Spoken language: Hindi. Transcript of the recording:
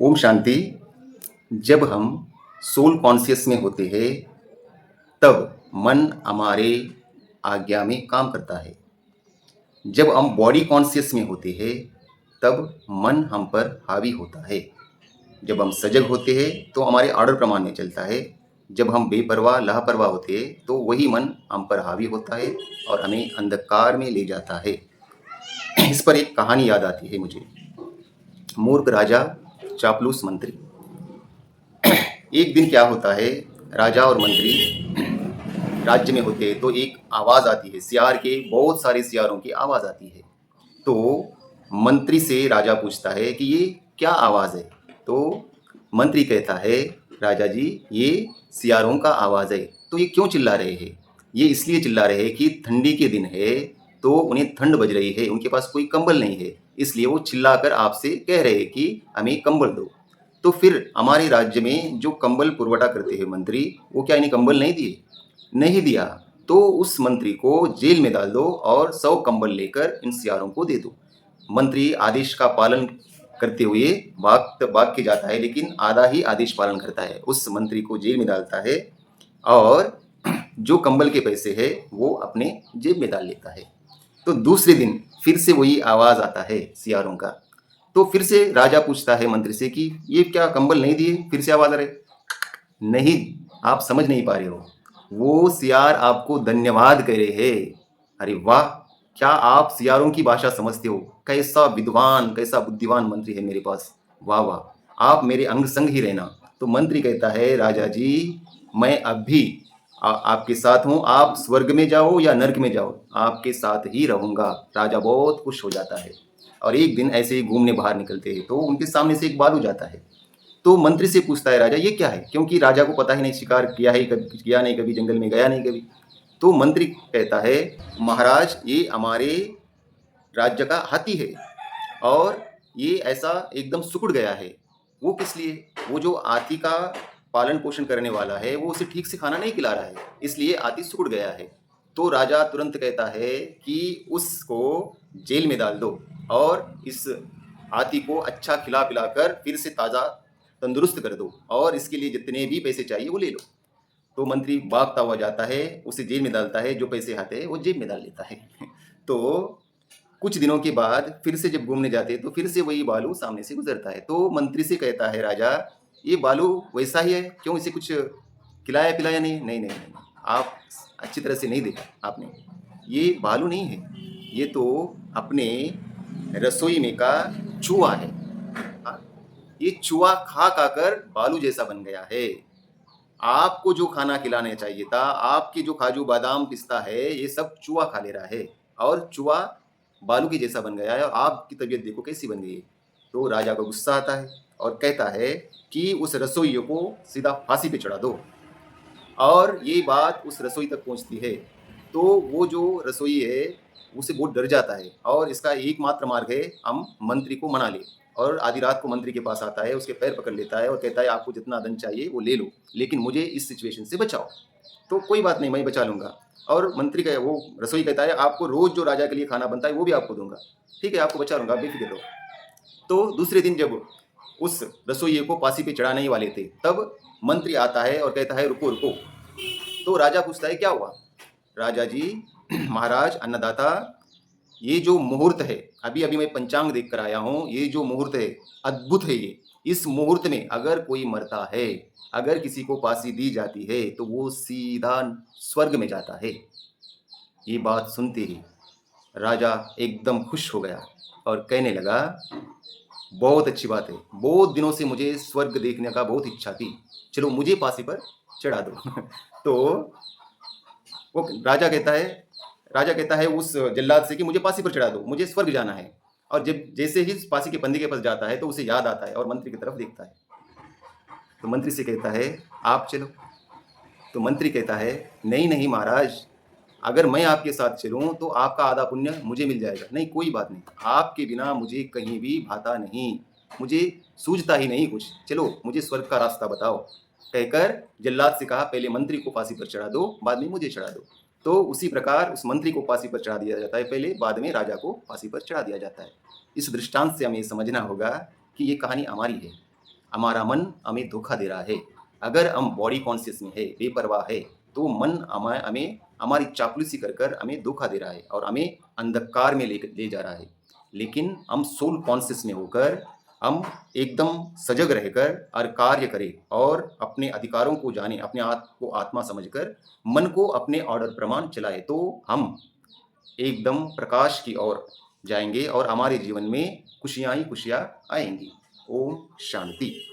ओम शांति। जब हम सोल कॉन्शियस में होते हैं तब मन हमारे आज्ञा में काम करता है। जब हम बॉडी कॉन्शियस में होते हैं तब मन हम पर हावी होता है। जब हम सजग होते हैं तो हमारे ऑर्डर प्रमाण में चलता है। जब हम बेपरवाह लापरवाह होते हैं तो वही मन हम पर हावी होता है और हमें अंधकार में ले जाता है। इस पर एक कहानी याद आती है मुझे। मूर्ख राजा, चापलूस मंत्री। एक दिन क्या होता है, राजा और मंत्री राज्य में होते हैं तो एक आवाज़ आती है, सियार के बहुत सारे सियारों की आवाज़ आती है। तो मंत्री से राजा पूछता है कि ये क्या आवाज़ है। तो मंत्री कहता है, राजा जी ये सियारों का आवाज़ है। तो ये क्यों चिल्ला रहे हैं? ये इसलिए चिल्ला रहे हैं कि ठंडी के दिन है तो उन्हें ठंड बज रही है, उनके पास कोई कंबल नहीं है, इसलिए वो चिल्लाकर आपसे कह रहे हैं कि हमें कंबल दो। तो फिर हमारे राज्य में जो कंबल पुरवठा करते हैं मंत्री, वो क्या इन्हें कंबल नहीं दिए? नहीं दिया। तो उस मंत्री को जेल में डाल दो और 100 कंबल लेकर इन सियारों को दे दो। मंत्री आदेश का पालन करते हुए भाग के जाता है, लेकिन आधा ही आदेश पालन करता है। उस मंत्री को जेल में डालता है और जो कंबल के पैसे है वो अपने जेब में डाल लेता है। तो दूसरे दिन फिर से वही आवाज़ आता है सियारों का। तो फिर से राजा पूछता है मंत्री से कि ये क्या कंबल नहीं दिए? फिर से आवाज़ आ रही। नहीं, आप समझ नहीं पा रहे हो। वो सियार आपको धन्यवाद कह रहे हैं। अरे वाह! क्या आप सियारों की भाषा समझते हो? कैसा विद्वान, कैसा बुद्धिमान मंत्री है मेरे पास। वाह वाह! आप मेरे अंग संग ही रहना। तो मंत्री कहता है, राजा जी मैं अब भी आपके साथ हूँ। आप स्वर्ग में जाओ या नर्क में जाओ, आपके साथ ही रहूँगा। राजा बहुत खुश हो जाता है और एक दिन ऐसे ही घूमने बाहर निकलते हैं तो उनके सामने से एक भालू जाता है। तो मंत्री से पूछता है राजा ये क्या है, क्योंकि राजा को पता ही नहीं, शिकार किया है कभी, किया नहीं कभी, जंगल में गया नहीं कभी। तो मंत्री कहता है, महाराज ये हमारे राज्य का हाथी है और ये ऐसा एकदम सिकुड़ गया है। वो किस लिए? वो जो हाथी का पालन पोषण करने वाला है वो उसे ठीक से खाना नहीं खिला रहा है, इसलिए हाथी सिकुड़ गया है। तो राजा तुरंत कहता है कि उसको जेल में डाल दो और इस हाथी को अच्छा खिला पिलाकर फिर से ताज़ा तंदुरुस्त कर दो और इसके लिए जितने भी पैसे चाहिए वो ले लो। तो मंत्री भागता हुआ जाता है, उसे जेल में डालता है, जो पैसे आते हैं वो जेब में डाल लेता है। तो कुछ दिनों के बाद फिर से जब घूमने जाते हैं तो फिर से वही बालू सामने से गुजरता है। तो मंत्री से कहता है राजा, ये बालू वैसा ही है, क्यों इसे कुछ खिलाया पिलाया नहीं? नहीं नहीं नहीं, आप अच्छी तरह से नहीं देखा आपने। ये बालू नहीं है, ये तो अपने रसोई में का चूहा है। हाँ, ये चूहा खा खा कर बालू जैसा बन गया है। आपको जो खाना खिलाना चाहिए था, आपके जो काजू बादाम पिस्ता है, ये सब चूहा खा ले रहा है और चूहा बालू के जैसा बन गया है और आपकी तबीयत देखो कैसी बन गई है। तो राजा को गुस्सा आता है और कहता है कि उस रसोइये को सीधा फांसी पे चढ़ा दो। और ये बात उस रसोई तक पहुंचती है तो वो जो रसोई है उसे बहुत डर जाता है और इसका एकमात्र मार्ग है हम मंत्री को मना ले। और आधी रात को मंत्री के पास आता है, उसके पैर पकड़ लेता है और कहता है आपको जितना धन चाहिए वो ले लो, लेकिन मुझे इस सिचुएशन से बचाओ। तो कोई बात नहीं, मैं बचा लूँगा। और मंत्री का वो रसोई कहता है आपको रोज़ जो राजा के लिए खाना बनता है वो भी आपको दूंगा। ठीक है, आपको बचा लूँगा, आप बेफिक्र रहो। तो दूसरे दिन जब उस रसोइये को फांसी पे चढ़ाने ही वाले थे तब मंत्री आता है और कहता है रुको रुको। तो राजा पूछता है क्या हुआ? राजा जी, महाराज अन्नदाता, ये जो मुहूर्त है, अभी अभी मैं पंचांग देख कर आया हूँ, ये जो मुहूर्त है अद्भुत है ये। इस मुहूर्त में अगर कोई मरता है, अगर किसी को फांसी दी जाती है तो वो सीधा स्वर्ग में जाता है। ये बात सुनते ही राजा एकदम खुश हो गया और कहने लगा बहुत अच्छी बात है, बहुत दिनों से मुझे स्वर्ग देखने का बहुत इच्छा थी, चलो मुझे फांसी पर चढ़ा दो। तो वो राजा कहता है उस जल्लाद से कि मुझे फांसी पर चढ़ा दो, मुझे स्वर्ग जाना है। और जब जैसे ही फांसी के फंदे के पास जाता है तो उसे याद आता है और मंत्री की तरफ देखता है। तो मंत्री से कहता है आप चलो। तो मंत्री कहता है नहीं नहीं महाराज, अगर मैं आपके साथ चलूं तो आपका आधा पुण्य मुझे मिल जाएगा। नहीं कोई बात नहीं, आपके बिना मुझे कहीं भी भाता नहीं, मुझे सूझता ही नहीं कुछ, चलो मुझे स्वर्ग का रास्ता बताओ। कहकर जल्लाद से कहा पहले मंत्री को फांसी पर चढ़ा दो, बाद में मुझे चढ़ा दो। तो उसी प्रकार उस मंत्री को फांसी पर चढ़ा दिया जाता है पहले, बाद में राजा को फांसी पर चढ़ा दिया जाता है। इस दृष्टांत से हमें समझना होगा कि ये कहानी हमारी है। हमारा मन हमें धोखा दे रहा है। अगर हम बॉडी कॉन्शियस में है, बेपरवाह है, तो मन हमें हमारी चापलूसी कर कर हमें धोखा दे रहा है और हमें अंधकार में ले जा रहा है। लेकिन हम सोल कॉन्शियस में होकर हम एकदम सजग रहकर हर कार्य करें और अपने अधिकारों को जाने, अपने आप को आत्मा समझकर मन को अपने ऑर्डर प्रमाण चलाए, तो हम एकदम प्रकाश की ओर जाएंगे और हमारे जीवन में खुशियां ही खुशियां आएंगी। ओम शांति।